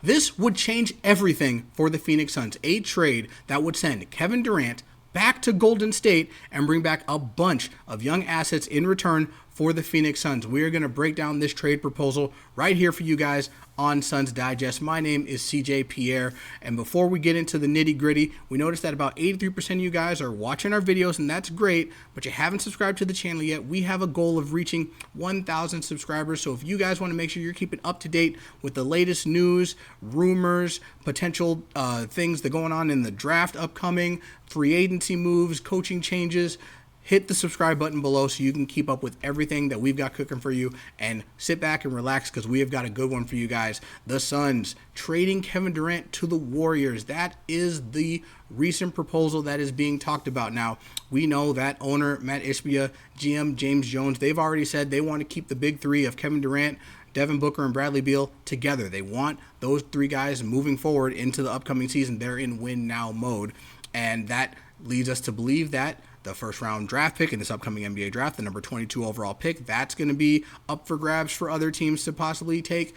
This would change everything for the Phoenix Suns. A trade that would send Kevin Durant back to Golden State and bring back a bunch of young assets in return for the Phoenix Suns. We are going to break down this trade proposal right here for you guys on Suns Digest. My name is CJ Pierre, and before we get into the nitty gritty, we noticed that about 83% of you guys are watching our videos, and that's great, but you haven't subscribed to the channel yet. We have a goal of reaching 1,000 subscribers, so if you guys want to make sure you're keeping up to date with the latest news, rumors, potential things that are going on in the draft upcoming, free agency moves, coaching changes, hit the subscribe button below so you can keep up with everything that we've got cooking for you, and sit back and relax because we have got a good one for you guys. The Suns trading Kevin Durant to the Warriors. That is the recent proposal that is being talked about. Now, we know that owner Matt Ishbia, GM James Jones, they've already said they want to keep the big three of Kevin Durant, Devin Booker, and Bradley Beal together. They want those three guys moving forward into the upcoming season. They're in win-now mode, and that leads us to believe that the first-round draft pick in this upcoming NBA draft, the number 22 overall pick, that's going to be up for grabs for other teams to possibly take.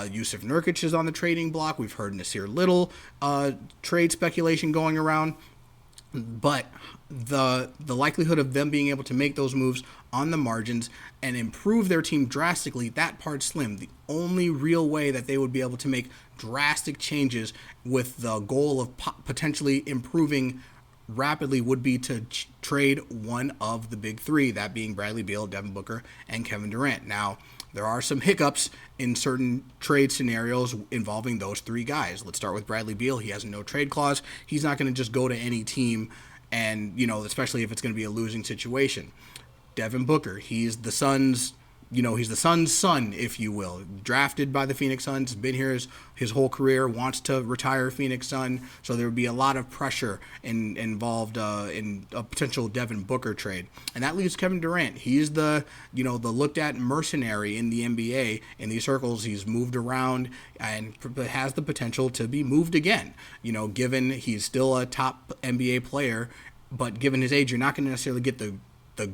Yusuf Nurkic is on the trading block. We've heard Nasir Little trade speculation going around. But the likelihood of them being able to make those moves on the margins and improve their team drastically, that part's slim. The only real way that they would be able to make drastic changes with the goal of potentially improving rapidly would be to trade one of the big three, that being Bradley Beal, Devin Booker, and Kevin Durant. Now, there are some hiccups in certain trade scenarios involving those three guys. Let's start with Bradley Beal. He has a no trade clause. He's not going to just go to any team, and especially if it's going to be a losing situation. Devin Booker, he's the Suns' son, if you will. Drafted by the Phoenix Suns, been here his whole career, wants to retire Phoenix Sun, so there would be a lot of pressure involved in a potential Devin Booker trade. And that leaves Kevin Durant. He's the looked at mercenary in the NBA. In these circles, he's moved around and has the potential to be moved again. Given he's still a top NBA player, but given his age, you're not going to necessarily get the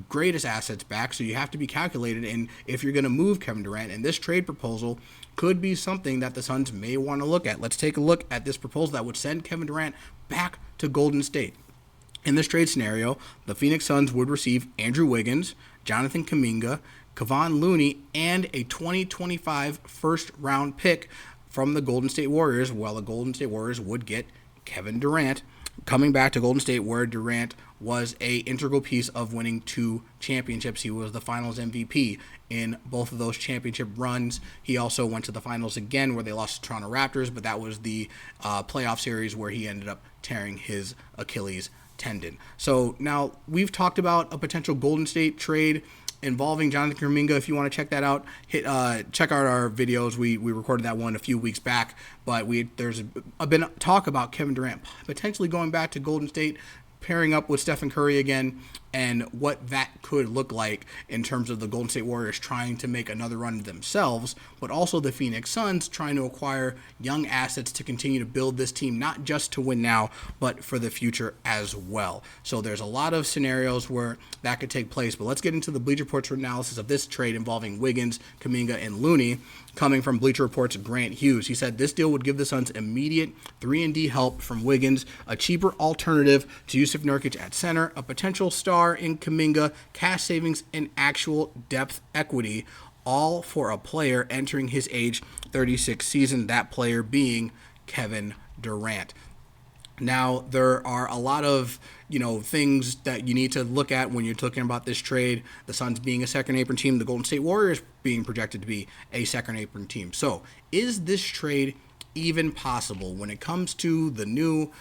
greatest assets back, so you have to be calculated in if you're going to move Kevin Durant, and this trade proposal could be something that the Suns may want to look at. Let's take a look at this proposal that would send Kevin Durant back to Golden State. In this trade scenario, the Phoenix Suns would receive Andrew Wiggins, Jonathan Kuminga, Kevon Looney, and a 2025 first-round pick from the Golden State Warriors, while the Golden State Warriors would get Kevin Durant coming back to Golden State, where Durant was a integral piece of winning 2 championships. He was the finals MVP in both of those championship runs. He also went to the finals again where they lost to Toronto Raptors, but that was the playoff series where he ended up tearing his Achilles tendon. So now we've talked about a potential Golden State trade involving Jonathan Kuminga. If you want to check that out, check out our videos. We recorded that one a few weeks back, but there's been talk about Kevin Durant potentially going back to Golden State, pairing up with Stephen Curry again, and what that could look like in terms of the Golden State Warriors trying to make another run themselves, but also the Phoenix Suns trying to acquire young assets to continue to build this team, not just to win now, but for the future as well. So there's a lot of scenarios where that could take place, but let's get into the Bleacher Report's analysis of this trade involving Wiggins, Kuminga, and Looney. Coming from Bleacher Report's Grant Hughes, he said this deal would give the Suns immediate 3-and-D help from Wiggins, a cheaper alternative to Yusuf Nurkic at center, a potential star in Kuminga, cash savings, and actual depth equity, all for a player entering his age 36 season, that player being Kevin Durant. Now, there are a lot of, things that you need to look at when you're talking about this trade. The Suns being a second apron team, the Golden State Warriors being projected to be a second apron team. So, is this trade even possible when it comes to the new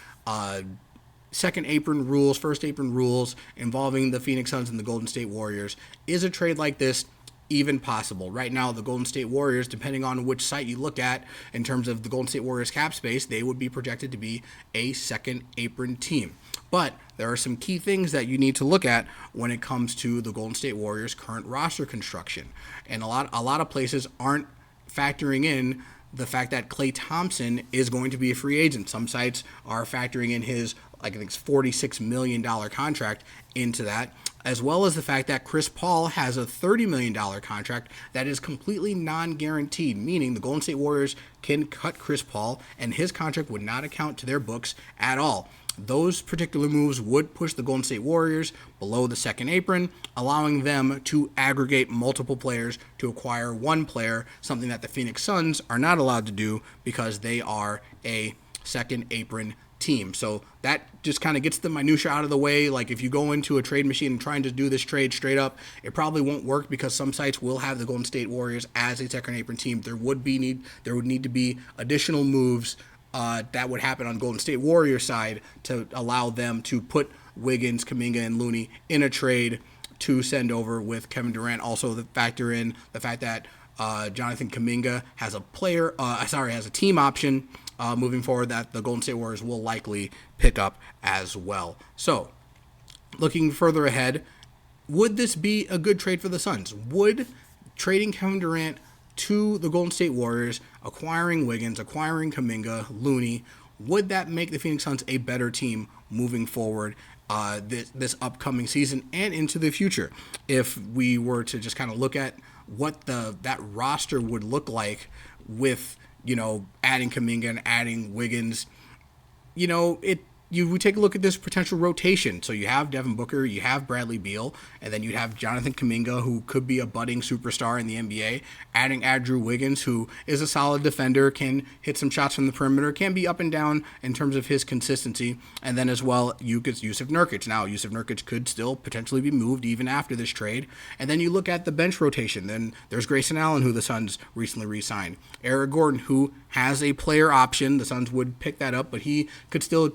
second apron rules, first apron rules involving the Phoenix Suns and the Golden State Warriors? Is a trade like this even possible? Right now, the Golden State Warriors, depending on which site you look at in terms of the Golden State Warriors cap space, they would be projected to be a second apron team. But there are some key things that you need to look at when it comes to the Golden State Warriors' current roster construction. And a lot of places aren't factoring in the fact that Klay Thompson is going to be a free agent. Some sites are factoring in his, I think it's $46 million contract into that. as well as the fact that Chris Paul has a $30 million contract that is completely non-guaranteed, meaning the Golden State Warriors can cut Chris Paul and his contract would not account to their books at all. Those particular moves would push the Golden State Warriors below the second apron, allowing them to aggregate multiple players to acquire one player, something that the Phoenix Suns are not allowed to do because they are a second apron team. So that just kind of gets the minutia out of the way. Like if you go into a trade machine and trying to do this trade straight up, it probably won't work because some sites will have the Golden State Warriors as a second apron team. There would need to be additional moves that would happen on Golden State Warriors side to allow them to put Wiggins, Kuminga, and Looney in a trade to send over with Kevin Durant. Also, factor in the fact that Jonathan Kuminga has a team option moving forward that the Golden State Warriors will likely pick up as well. So, looking further ahead, would this be a good trade for the Suns? Would trading Kevin Durant to the Golden State Warriors, acquiring Wiggins, acquiring Kuminga, Looney, would that make the Phoenix Suns a better team moving forward this upcoming season and into the future? If we were to just kind of look at what that roster would look like with, adding Kuminga and adding Wiggins, you would take a look at this potential rotation. So you have Devin Booker, you have Bradley Beal, and then you'd have Jonathan Kuminga, who could be a budding superstar in the NBA, adding Andrew Wiggins, who is a solid defender, can hit some shots from the perimeter, can be up and down in terms of his consistency, and then as well, you get Jusuf Nurkic. Now, Jusuf Nurkic could still potentially be moved even after this trade, and then you look at the bench rotation. Then there's Grayson Allen, who the Suns recently re-signed, Eric Gordon, who has a player option. The Suns would pick that up, but he could still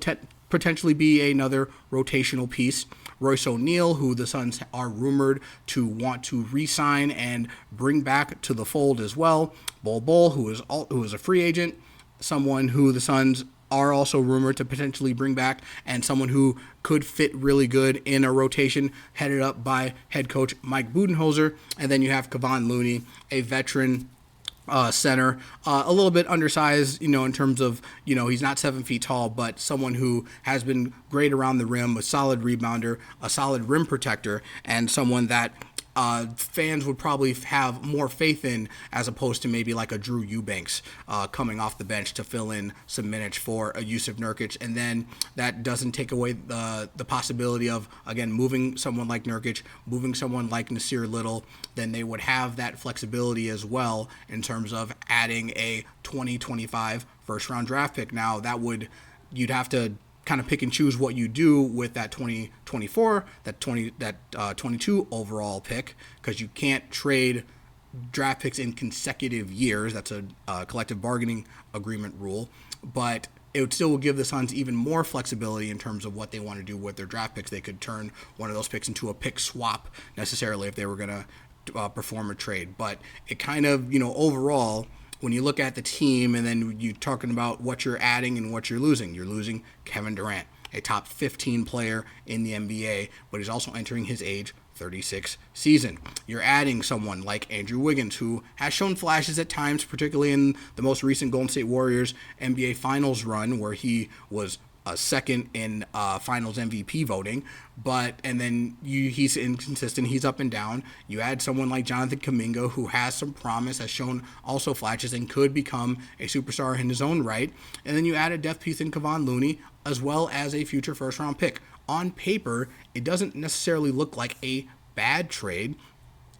potentially be another rotational piece. Royce O'Neal, who the Suns are rumored to want to re-sign and bring back to the fold as well. Bol Bol, who is a free agent, someone who the Suns are also rumored to potentially bring back, and someone who could fit really good in a rotation headed up by head coach Mike Budenholzer. And then you have Kevon Looney, a veteran center, a little bit undersized, in terms of, he's not 7 feet tall, but someone who has been great around the rim, a solid rebounder, a solid rim protector, and someone that fans would probably have more faith in as opposed to maybe like a Drew Eubanks coming off the bench to fill in some minutes for a Jusuf Nurkic. And then that doesn't take away the possibility of, again, moving someone like Nurkic, moving someone like Nasir Little. Then they would have that flexibility as well in terms of adding a 2025 first-round draft pick. Now, you'd have to kind of pick and choose what you do with that 2024, that 22 overall pick, because you can't trade draft picks in consecutive years. That's a collective bargaining agreement rule, but it still will give the Suns even more flexibility in terms of what they want to do with their draft picks. They could turn one of those picks into a pick swap necessarily if they were going to perform a trade. But it kind of, overall, when you look at the team and then you're talking about what you're adding and what you're losing Kevin Durant, a top 15 player in the NBA, but he's also entering his age 36 season. You're adding someone like Andrew Wiggins, who has shown flashes at times, particularly in the most recent Golden State Warriors NBA Finals run, where he was second in Finals MVP voting, and then he's inconsistent. He's up and down. You add someone like Jonathan Kuminga, who has some promise, has shown also flashes, and could become a superstar in his own right. And then you add a depth piece in Kevon Looney, as well as a future first-round pick. On paper, it doesn't necessarily look like a bad trade,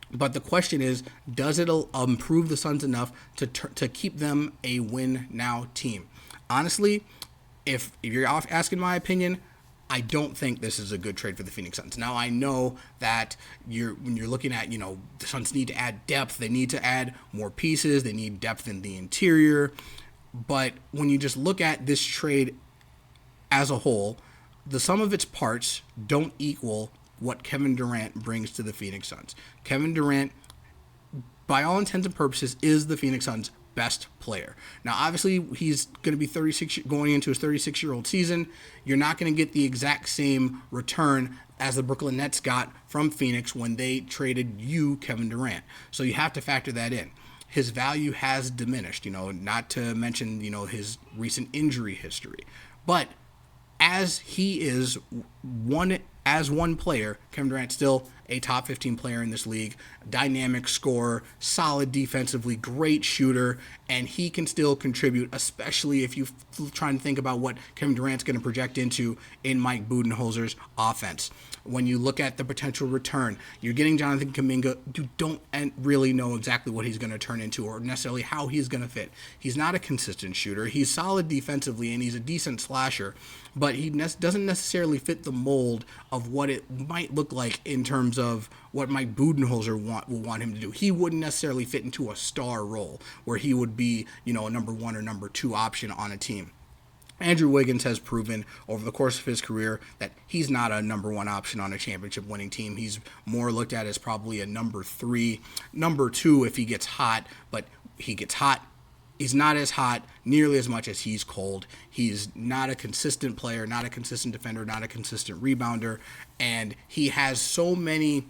but the question is, does it improve the Suns enough to keep them a win-now team? Honestly, if you're asking my opinion, I don't think this is a good trade for the Phoenix Suns. Now, I know that when you're looking at, the Suns need to add depth. They need to add more pieces. They need depth in the interior. But when you just look at this trade as a whole, the sum of its parts don't equal what Kevin Durant brings to the Phoenix Suns. Kevin Durant, by all intents and purposes, is the Phoenix Suns' best player. Now, obviously, he's going to be 36, going into his 36-year-old season. You're not going to get the exact same return as the Brooklyn Nets got from Phoenix when they traded Kevin Durant. So you have to factor that in. His value has diminished, not to mention, his recent injury history. But as he is one as one player, Kevin Durant still a top 15 player in this league, dynamic scorer, solid defensively, great shooter, and he can still contribute, especially if you're trying to think about what Kevin Durant's going to project into in Mike Budenholzer's offense. When you look at the potential return, you're getting Jonathan Kuminga. You don't really know exactly what he's going to turn into or necessarily how he's going to fit. He's not a consistent shooter. He's solid defensively, and he's a decent slasher, but he doesn't necessarily fit the mold of what it might look like in terms of what Mike Budenholzer will want him to do. He wouldn't necessarily fit into a star role where he would be, a number 1 or number 2 option on a team. Andrew Wiggins has proven over the course of his career that he's not a number 1 option on a championship winning team. He's more looked at as probably a number 3, number 2 if he gets hot, but he gets hot. He's not as hot nearly as much as he's cold. He's not a consistent player, not a consistent defender, not a consistent rebounder, and he has so many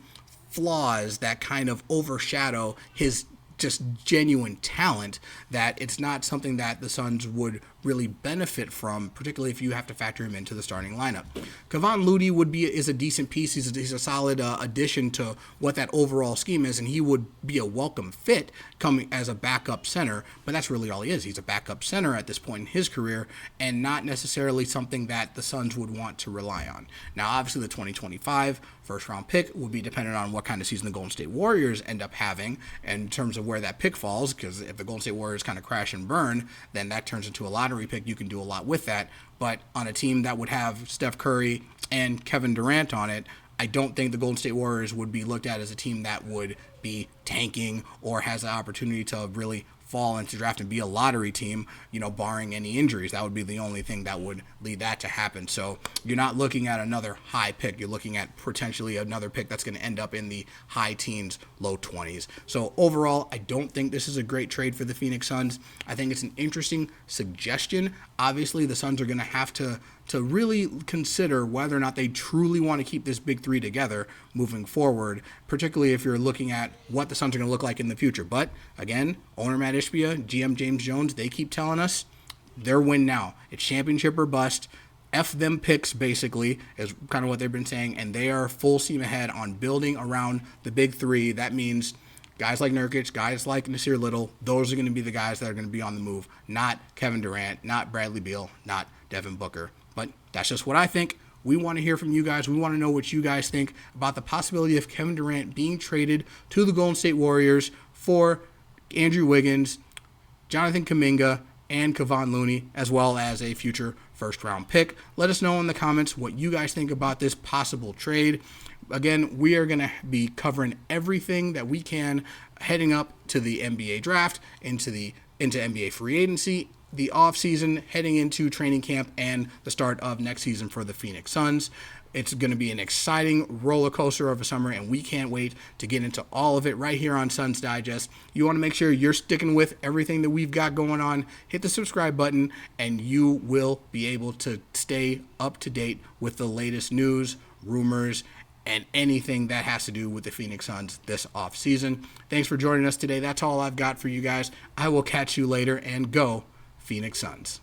flaws that kind of overshadow his just genuine talent that it's not something that the Suns would really benefit from, particularly if you have to factor him into the starting lineup. Kevon Looney is a decent piece. He's a solid addition to what that overall scheme is, and he would be a welcome fit coming as a backup center, but that's really all he is. He's a backup center at this point in his career and not necessarily something that the Suns would want to rely on. Now, obviously, the 2025 first-round pick will be dependent on what kind of season the Golden State Warriors end up having in terms of where that pick falls, because if the Golden State Warriors kind of crash and burn, then that turns into a lottery pick. You can do a lot with that, but on a team that would have Steph Curry and Kevin Durant on it, I don't think the Golden State Warriors would be looked at as a team that would be tanking or has the opportunity to really fall into draft and be a lottery team, barring any injuries. That would be the only thing that would lead that to happen. So you're not looking at another high pick. You're looking at potentially another pick that's going to end up in the high teens, low 20s. So overall, I don't think this is a great trade for the Phoenix Suns. I think it's an interesting suggestion. Obviously, the Suns are going to have to really consider whether or not they truly want to keep this big 3 together moving forward, particularly if you're looking at what the Suns are going to look like in the future. But again, owner Matt Ishbia, GM James Jones, they keep telling us they're win now. It's championship or bust. F them picks, basically, is kind of what they've been saying, and they are full steam ahead on building around the big 3. That means guys like Nurkic, guys like Nasir Little, those are going to be the guys that are going to be on the move, not Kevin Durant, not Bradley Beal, not Devin Booker. But that's just what I think. We want to hear from you guys. We want to know what you guys think about the possibility of Kevin Durant being traded to the Golden State Warriors for Andrew Wiggins, Jonathan Kuminga, and Kevon Looney, as well as a future first-round pick. Let us know in the comments what you guys think about this possible trade. Again, we are going to be covering everything that we can heading up to the NBA draft, into NBA free agency, the offseason, heading into training camp, and the start of next season for the Phoenix Suns. It's going to be an exciting roller coaster of a summer, and we can't wait to get into all of it right here on Suns Digest. You want to make sure you're sticking with everything that we've got going on. Hit the subscribe button, and you will be able to stay up to date with the latest news, rumors, and anything that has to do with the Phoenix Suns this offseason. Thanks for joining us today. That's all I've got for you guys. I will catch you later, and go Phoenix Suns.